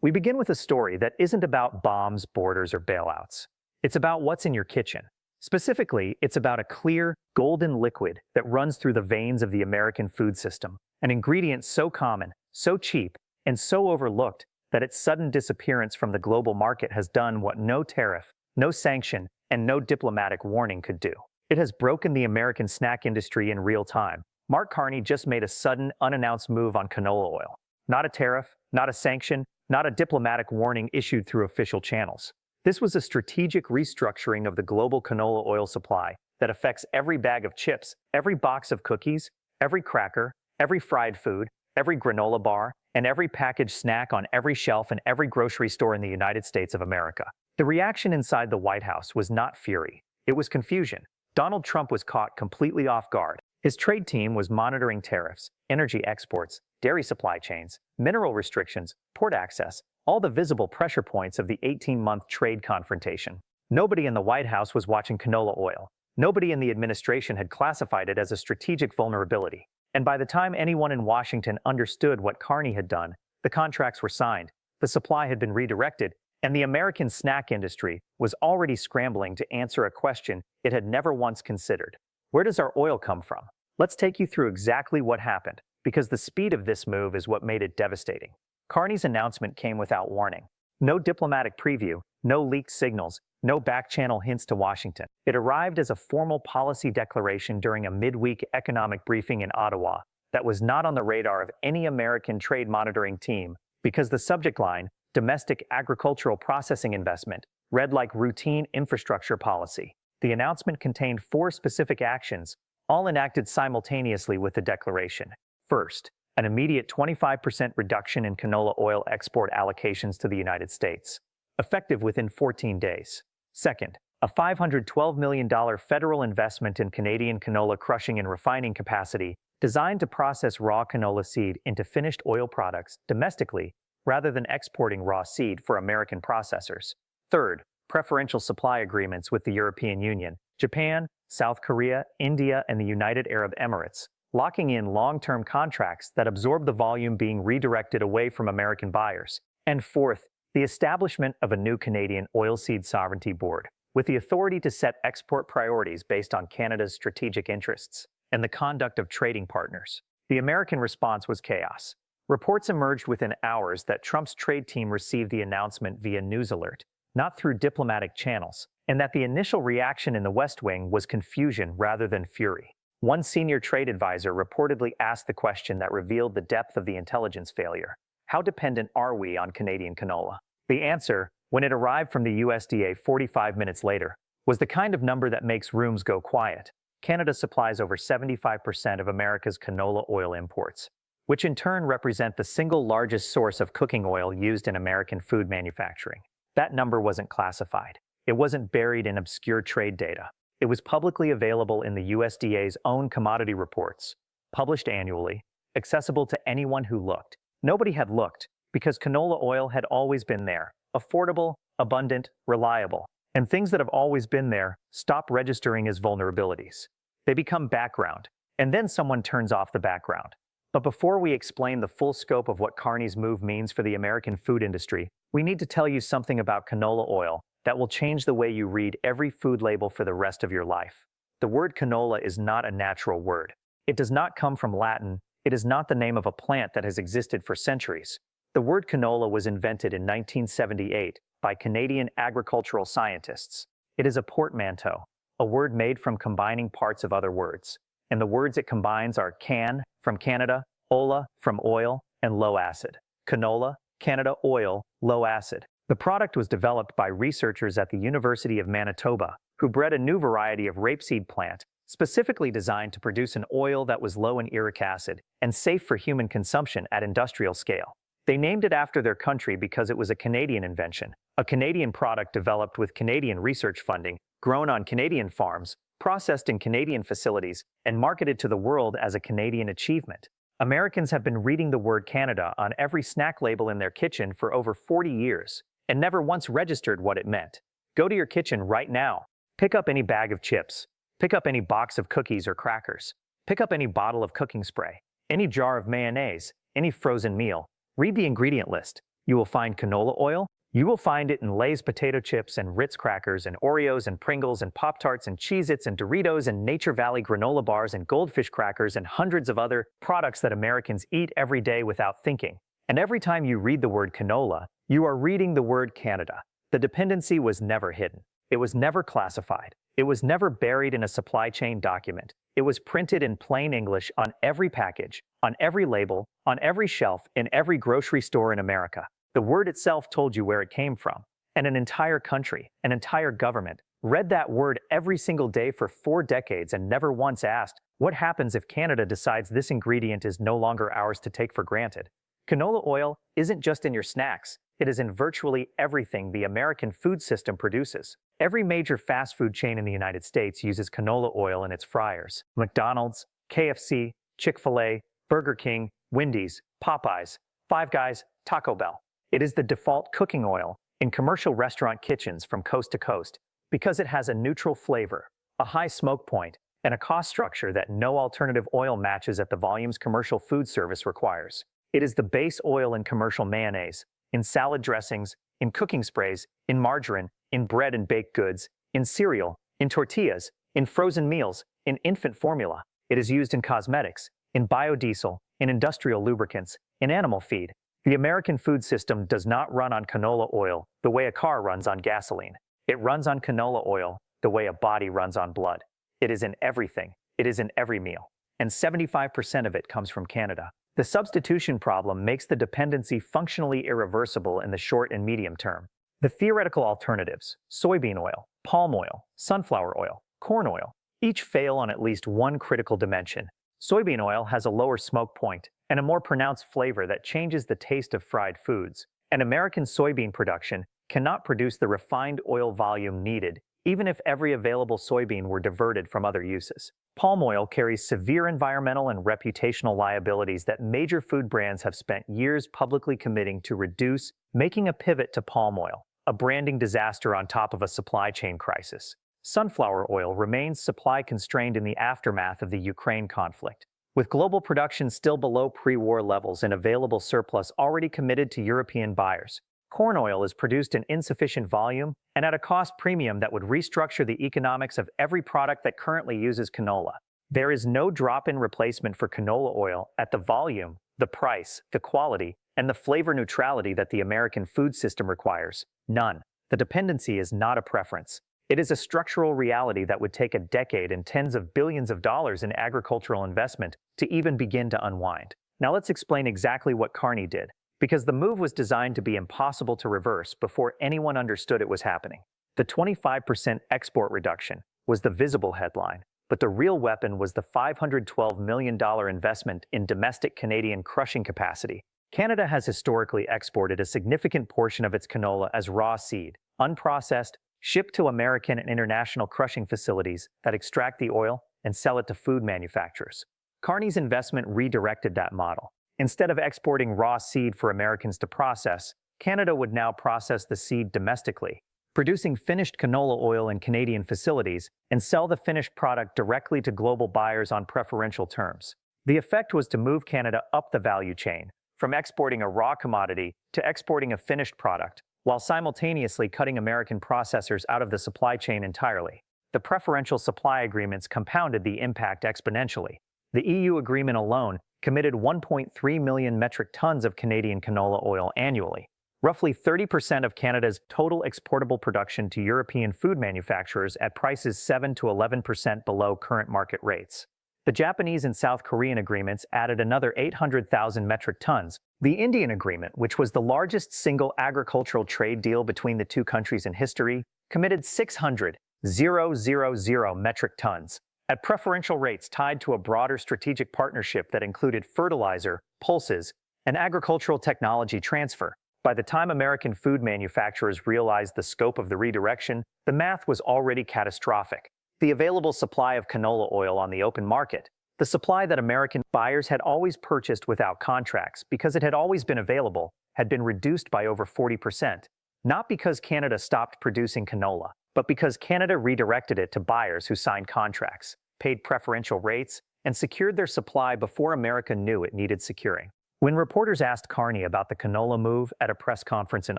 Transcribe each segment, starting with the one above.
We begin with a story that isn't about bombs, borders, or bailouts. It's about what's in your kitchen. Specifically, it's about a clear, golden liquid that runs through the veins of the American food system, an ingredient so common, so cheap, and so overlooked that its sudden disappearance from the global market has done what no tariff, no sanction, and no diplomatic warning could do. It has broken the American snack industry in real time. Mark Carney just made a sudden, unannounced move on canola oil. Not a tariff, not a sanction, not a diplomatic warning issued through official channels. This was a strategic restructuring of the global canola oil supply that affects every bag of chips, every box of cookies, every cracker, every fried food, every granola bar, and every packaged snack on every shelf in every grocery store in the United States of America. The reaction inside the White House was not fury. It was confusion. Donald Trump was caught completely off guard. His trade team was monitoring tariffs, energy exports, dairy supply chains, mineral restrictions, port access, all the visible pressure points of the 18-month trade confrontation. Nobody in the White House was watching canola oil. Nobody in the administration had classified it as a strategic vulnerability. And by the time anyone in Washington understood what Carney had done, the contracts were signed, the supply had been redirected, and the American snack industry was already scrambling to answer a question it had never once considered. Where does our oil come from? Let's take you through exactly what happened, because the speed of this move is what made it devastating. Carney's announcement came without warning. No diplomatic preview, no leaked signals, no back-channel hints to Washington. It arrived as a formal policy declaration during a midweek economic briefing in Ottawa that was not on the radar of any American trade monitoring team because the subject line, domestic agricultural processing investment, read like routine infrastructure policy. The announcement contained 4 specific actions, all enacted simultaneously with the declaration. First, an immediate 25% reduction in canola oil export allocations to the United States, effective within 14 days. Second, a $512 million federal investment in Canadian canola crushing and refining capacity designed to process raw canola seed into finished oil products domestically rather than exporting raw seed for American processors. Third, preferential supply agreements with the European Union, Japan, South Korea, India, and the United Arab Emirates, locking in long-term contracts that absorb the volume being redirected away from American buyers. And fourth, the establishment of a new Canadian Oilseed Sovereignty Board, with the authority to set export priorities based on Canada's strategic interests and the conduct of trading partners. The American response was chaos. Reports emerged within hours that Trump's trade team received the announcement via news alert, not through diplomatic channels, and that the initial reaction in the West Wing was confusion rather than fury. One senior trade advisor reportedly asked the question that revealed the depth of the intelligence failure. How dependent are we on Canadian canola? The answer, when it arrived from the USDA 45 minutes later, was the kind of number that makes rooms go quiet. Canada supplies over 75% of America's canola oil imports, which in turn represent the single largest source of cooking oil used in American food manufacturing. That number wasn't classified. It wasn't buried in obscure trade data. It was publicly available in the USDA's own commodity reports, published annually, accessible to anyone who looked. Nobody had looked, because canola oil had always been there, affordable, abundant, reliable. And things that have always been there stop registering as vulnerabilities. They become background, and then someone turns off the background. But before we explain the full scope of what Carney's move means for the American food industry, we need to tell you something about canola oil that will change the way you read every food label for the rest of your life. The word canola is not a natural word. It does not come from Latin. It is not the name of a plant that has existed for centuries. The word canola was invented in 1978 by Canadian agricultural scientists. It is a portmanteau, a word made from combining parts of other words. And the words it combines are can, from Canada, ola, from oil, and low acid. Canola, Canada oil, low acid. The product was developed by researchers at the University of Manitoba, who bred a new variety of rapeseed plant, specifically designed to produce an oil that was low in uric acid and safe for human consumption at industrial scale. They named it after their country because it was a Canadian invention, a Canadian product developed with Canadian research funding, grown on Canadian farms, processed in Canadian facilities, and marketed to the world as a Canadian achievement. Americans have been reading the word Canada on every snack label in their kitchen for over 40 years, and never once registered what it meant. Go to your kitchen right now. Pick up any bag of chips. Pick up any box of cookies or crackers. Pick up any bottle of cooking spray, any jar of mayonnaise, any frozen meal. Read the ingredient list. you will find canola oil. You will find it in Lay's potato chips and Ritz crackers and Oreos and Pringles and Pop-Tarts and Cheez-Its and Doritos and Nature Valley granola bars and Goldfish crackers and hundreds of other products that Americans eat every day without thinking. And every time you read the word canola, you are reading the word Canada. The dependency was never hidden. It was never classified. It was never buried in a supply chain document. It was printed in plain English on every package, on every label, on every shelf, in every grocery store in America. The word itself told you where it came from. And an entire country, an entire government, read that word every single day for 4 decades and never once asked, what happens if Canada decides this ingredient is no longer ours to take for granted? Canola oil isn't just in your snacks. It is in virtually everything the American food system produces. Every major fast food chain in the United States uses canola oil in its fryers. McDonald's, KFC, Chick-fil-A, Burger King, Wendy's, Popeyes, Five Guys, Taco Bell. It is the default cooking oil in commercial restaurant kitchens from coast to coast because it has a neutral flavor, a high smoke point, and a cost structure that no alternative oil matches at the volumes commercial food service requires. It is the base oil in commercial mayonnaise, in salad dressings, in cooking sprays, in margarine, in bread and baked goods, in cereal, in tortillas, in frozen meals, in infant formula. It is used in cosmetics, in biodiesel, in industrial lubricants, in animal feed. The American food system does not run on canola oil the way a car runs on gasoline. It runs on canola oil the way a body runs on blood. It is in everything. It is in every meal. And 75% of it comes from Canada. The substitution problem makes the dependency functionally irreversible in the short and medium term. The theoretical alternatives, soybean oil, palm oil, sunflower oil, corn oil, each fail on at least one critical dimension. Soybean oil has a lower smoke point and a more pronounced flavor that changes the taste of fried foods. And American soybean production cannot produce the refined oil volume needed, even if every available soybean were diverted from other uses. Palm oil carries severe environmental and reputational liabilities that major food brands have spent years publicly committing to reduce, making a pivot to palm oil, a branding disaster on top of a supply chain crisis. Sunflower oil remains supply constrained in the aftermath of the Ukraine conflict. With global production still below pre-war levels and available surplus already committed to European buyers, corn oil is produced in insufficient volume and at a cost premium that would restructure the economics of every product that currently uses canola. There is no drop-in replacement for canola oil at the volume, the price, the quality, and the flavor neutrality that the American food system requires. None. The dependency is not a preference. It is a structural reality that would take a decade and tens of billions of dollars in agricultural investment to even begin to unwind. Now let's explain exactly what Carney did, because the move was designed to be impossible to reverse before anyone understood it was happening. The 25% export reduction was the visible headline, but the real weapon was the $512 million investment in domestic Canadian crushing capacity. Canada has historically exported a significant portion of its canola as raw seed, unprocessed, shipped to American and international crushing facilities that extract the oil and sell it to food manufacturers. Carney's investment redirected that model. Instead of exporting raw seed for Americans to process, Canada would now process the seed domestically, producing finished canola oil in Canadian facilities and sell the finished product directly to global buyers on preferential terms. The effect was to move Canada up the value chain, from exporting a raw commodity to exporting a finished product, while simultaneously cutting American processors out of the supply chain entirely. The preferential supply agreements compounded the impact exponentially. The EU agreement alone committed 1.3 million metric tons of Canadian canola oil annually, roughly 30% of Canada's total exportable production to European food manufacturers at prices 7 to 11% below current market rates. The Japanese and South Korean agreements added another 800,000 metric tons. The Indian agreement, which was the largest single agricultural trade deal between the two countries in history, committed 600,000 metric tons at preferential rates tied to a broader strategic partnership that included fertilizer, pulses, and agricultural technology transfer. By the time American food manufacturers realized the scope of the redirection, the math was already catastrophic. The available supply of canola oil on the open market, the supply that American buyers had always purchased without contracts because it had always been available, had been reduced by over 40%. Not because Canada stopped producing canola, but because Canada redirected it to buyers who signed contracts, paid preferential rates, and secured their supply before America knew it needed securing. When reporters asked Carney about the canola move at a press conference in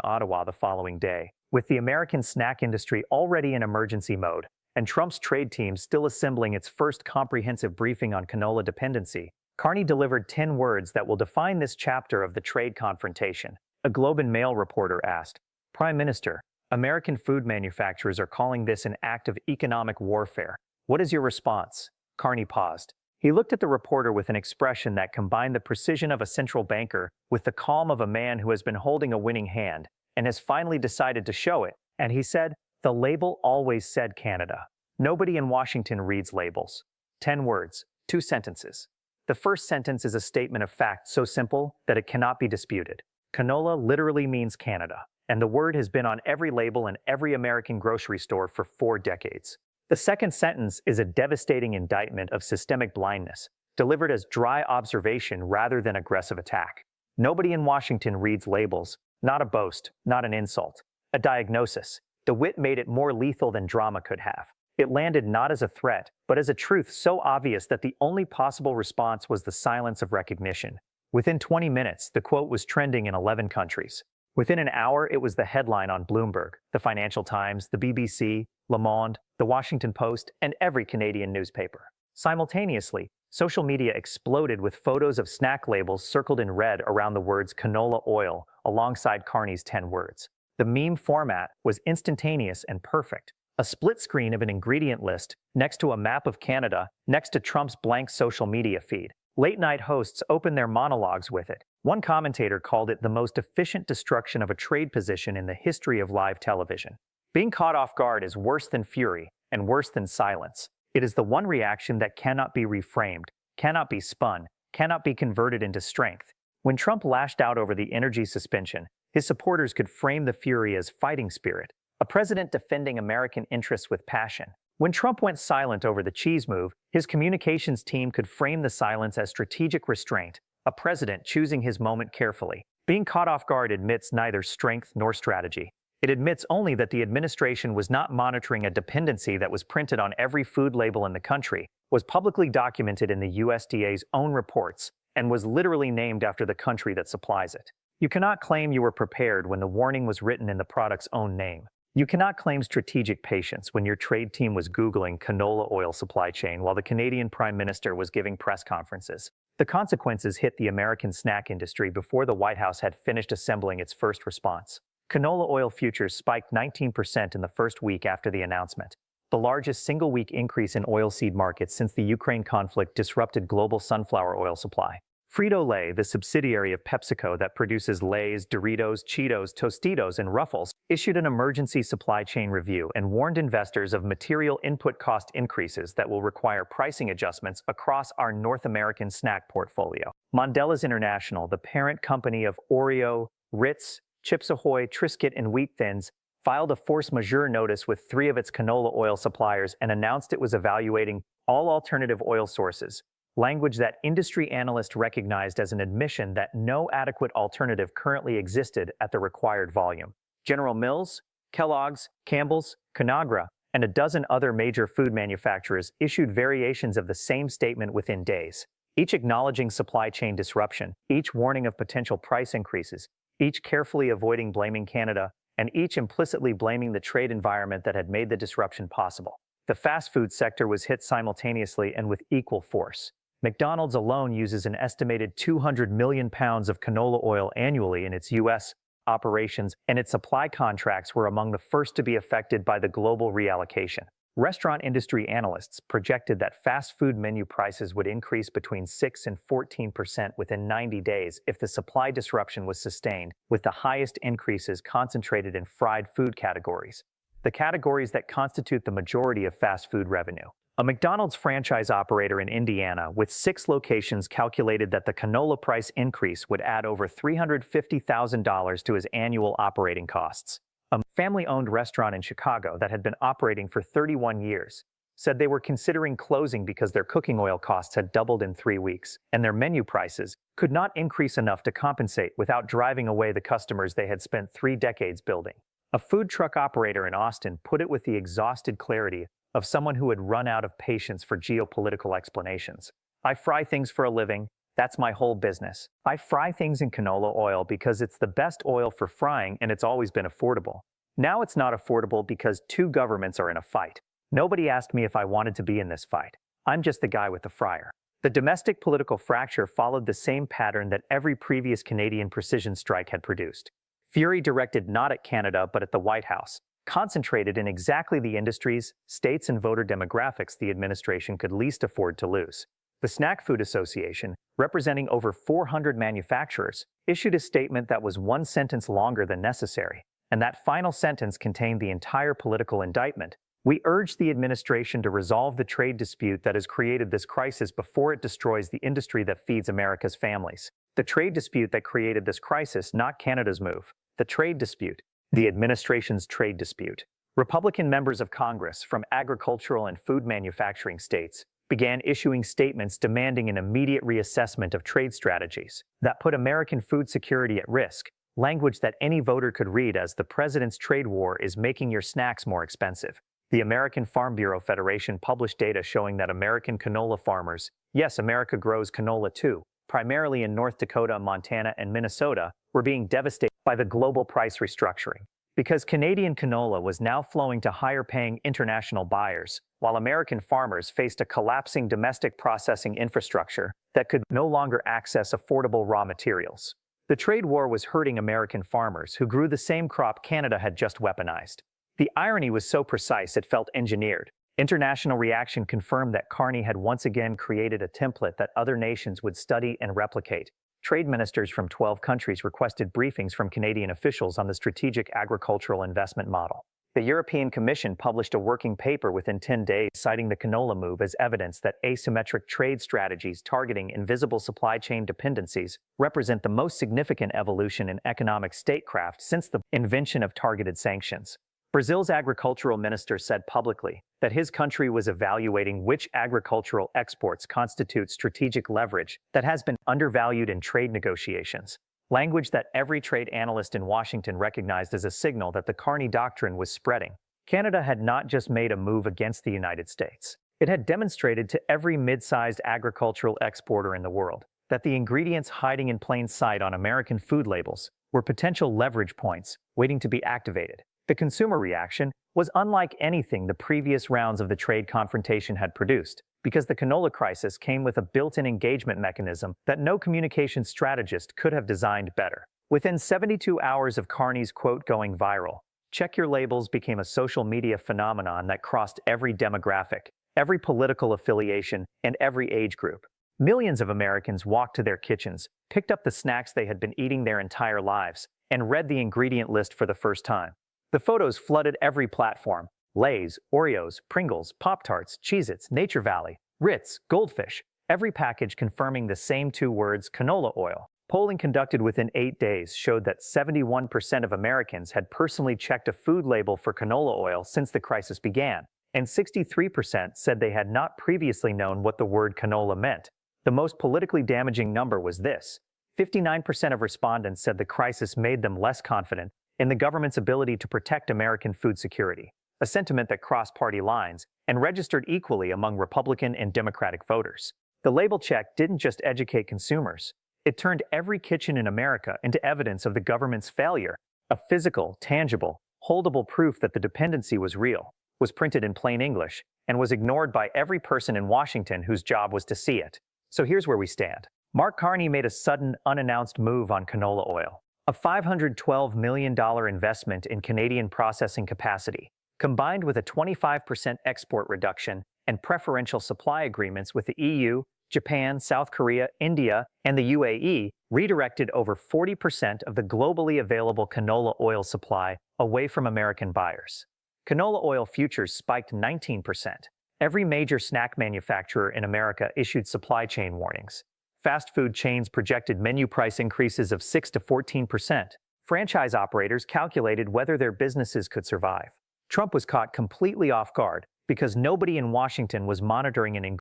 Ottawa the following day, with the American snack industry already in emergency mode, and Trump's trade team still assembling its first comprehensive briefing on canola dependency, Carney delivered 10 words that will define this chapter of the trade confrontation. A Globe and Mail reporter asked, "Prime Minister, American food manufacturers are calling this an act of economic warfare. What is your response?" Carney paused. He looked at the reporter with an expression that combined the precision of a central banker with the calm of a man who has been holding a winning hand and has finally decided to show it, and he said, "The label always said Canada. Nobody in Washington reads labels." 10 words, 2 sentences. The first sentence is a statement of fact so simple that it cannot be disputed. Canola literally means Canada, and the word has been on every label in every American grocery store for 4 decades. The second sentence is a devastating indictment of systemic blindness, delivered as dry observation rather than aggressive attack. Nobody in Washington reads labels, not a boast, not an insult, a diagnosis. The wit made it more lethal than drama could have. It landed not as a threat, but as a truth so obvious that the only possible response was the silence of recognition. Within 20 minutes, the quote was trending in 11 countries. Within an hour, it was the headline on Bloomberg, the Financial Times, the BBC, Le Monde, the Washington Post, and every Canadian newspaper. Simultaneously, social media exploded with photos of snack labels circled in red around the words canola oil alongside Carney's 10 words. The meme format was instantaneous and perfect. A split screen of an ingredient list next to a map of Canada next to Trump's blank social media feed. Late-night hosts opened their monologues with it. One commentator called it the most efficient destruction of a trade position in the history of live television. Being caught off guard is worse than fury and worse than silence. It is the one reaction that cannot be reframed, cannot be spun, cannot be converted into strength. When Trump lashed out over the energy suspension, his supporters could frame the fury as fighting spirit, a president defending American interests with passion. When Trump went silent over the cheese move, his communications team could frame the silence as strategic restraint, a president choosing his moment carefully. Being caught off guard admits neither strength nor strategy. It admits only that the administration was not monitoring a dependency that was printed on every food label in the country, was publicly documented in the USDA's own reports, and was literally named after the country that supplies it. You cannot claim you were prepared when the warning was written in the product's own name. You cannot claim strategic patience when your trade team was Googling canola oil supply chain while the Canadian Prime Minister was giving press conferences. The consequences hit the American snack industry before the White House had finished assembling its first response. Canola oil futures spiked 19% in the first week after the announcement, the largest single-week increase in oilseed markets since the Ukraine conflict disrupted global sunflower oil supply. Frito-Lay, the subsidiary of PepsiCo that produces Lay's, Doritos, Cheetos, Tostitos, and Ruffles, issued an emergency supply chain review and warned investors of material input cost increases that will require pricing adjustments across our North American snack portfolio. Mondelez International, the parent company of Oreo, Ritz, Chips Ahoy, Triscuit, and Wheat Thins, filed a force majeure notice with 3 of its canola oil suppliers and announced it was evaluating all alternative oil sources, language that industry analysts recognized as an admission that no adequate alternative currently existed at the required volume. General Mills, Kellogg's, Campbell's, Conagra, and a dozen other major food manufacturers issued variations of the same statement within days, each acknowledging supply chain disruption, each warning of potential price increases, each carefully avoiding blaming Canada, and each implicitly blaming the trade environment that had made the disruption possible. The fast food sector was hit simultaneously and with equal force. McDonald's alone uses an estimated 200 million pounds of canola oil annually in its U.S. operations, and its supply contracts were among the first to be affected by the global reallocation. Restaurant industry analysts projected that fast food menu prices would increase between 6 and 14% within 90 days if the supply disruption was sustained, with the highest increases concentrated in fried food categories, the categories that constitute the majority of fast food revenue. A McDonald's franchise operator in Indiana with 6 locations calculated that the canola price increase would add over $350,000 to his annual operating costs. A family-owned restaurant in Chicago that had been operating for 31 years said they were considering closing because their cooking oil costs had doubled in 3 weeks, and their menu prices could not increase enough to compensate without driving away the customers they had spent 3 decades building. A food truck operator in Austin put it with the exhausted clarity of someone who had run out of patience for geopolitical explanations. "I fry things for a living. That's my whole business. I fry things in canola oil because it's the best oil for frying and it's always been affordable. Now it's not affordable because two governments are in a fight. Nobody asked me if I wanted to be in this fight. I'm just the guy with the fryer. The domestic political fracture followed the same pattern that every previous Canadian precision strike had produced. Fury directed not at Canada but at the White House, concentrated in exactly the industries, states, and voter demographics the administration could least afford to lose. The Snack Food Association, representing over 400 manufacturers, issued a statement that was one sentence longer than necessary, and that final sentence contained the entire political indictment. We urge the administration to resolve the trade dispute that has created this crisis before it destroys the industry that feeds America's families. The trade dispute that created this crisis, not Canada's move. The trade dispute. The administration's trade dispute. Republican members of Congress from agricultural and food manufacturing states began issuing statements demanding an immediate reassessment of trade strategies that put American food security at risk, language that any voter could read as the president's trade war is making your snacks more expensive. The American Farm Bureau Federation published data showing that American canola farmers, yes, America grows canola too, primarily in North Dakota, Montana, and Minnesota, were being devastated by the global price restructuring. Because Canadian canola was now flowing to higher-paying international buyers, while American farmers faced a collapsing domestic processing infrastructure that could no longer access affordable raw materials. The trade war was hurting American farmers who grew the same crop Canada had just weaponized. The irony was so precise it felt engineered. International reaction confirmed that Carney had once again created a template that other nations would study and replicate. Trade ministers from 12 countries requested briefings from Canadian officials on the strategic agricultural investment model. The European Commission published a working paper within 10 days citing the canola move as evidence that asymmetric trade strategies targeting invisible supply chain dependencies represent the most significant evolution in economic statecraft since the invention of targeted sanctions. Brazil's agricultural minister said publicly that his country was evaluating which agricultural exports constitute strategic leverage that has been undervalued in trade negotiations, language that every trade analyst in Washington recognized as a signal that the Carney Doctrine was spreading. Canada had not just made a move against the United States. It had demonstrated to every mid-sized agricultural exporter in the world that the ingredients hiding in plain sight on American food labels were potential leverage points waiting to be activated. The consumer reaction was unlike anything the previous rounds of the trade confrontation had produced, because the canola crisis came with a built-in engagement mechanism that no communication strategist could have designed better. Within 72 hours of Carney's quote going viral, Check Your Labels became a social media phenomenon that crossed every demographic, every political affiliation, and every age group. Millions of Americans walked to their kitchens, picked up the snacks they had been eating their entire lives, and read the ingredient list for the first time. The photos flooded every platform: Lay's, Oreos, Pringles, Pop-Tarts, Cheez-Its, Nature Valley, Ritz, Goldfish, every package confirming the same two words, canola oil. Polling conducted within 8 days showed that 71% of Americans had personally checked a food label for canola oil since the crisis began, and 63% said they had not previously known what the word canola meant. The most politically damaging number was this: 59% of respondents said the crisis made them less confident in the government's ability to protect American food security, a sentiment that crossed party lines and registered equally among Republican and Democratic voters. The label check didn't just educate consumers. It turned every kitchen in America into evidence of the government's failure. A physical, tangible, holdable proof that the dependency was real, was printed in plain English, and was ignored by every person in Washington whose job was to see it. So here's where we stand. Mark Carney made a sudden, unannounced move on canola oil. A $512 million investment in Canadian processing capacity, combined with a 25% export reduction and preferential supply agreements with the EU, Japan, South Korea, India, and the UAE, redirected over 40% of the globally available canola oil supply away from American buyers. Canola oil futures spiked 19%. Every major snack manufacturer in America issued supply chain warnings. Fast food chains projected menu price increases of 6 to 14%. Franchise operators calculated whether their businesses could survive. Trump was caught completely off guard because nobody in Washington was monitoring an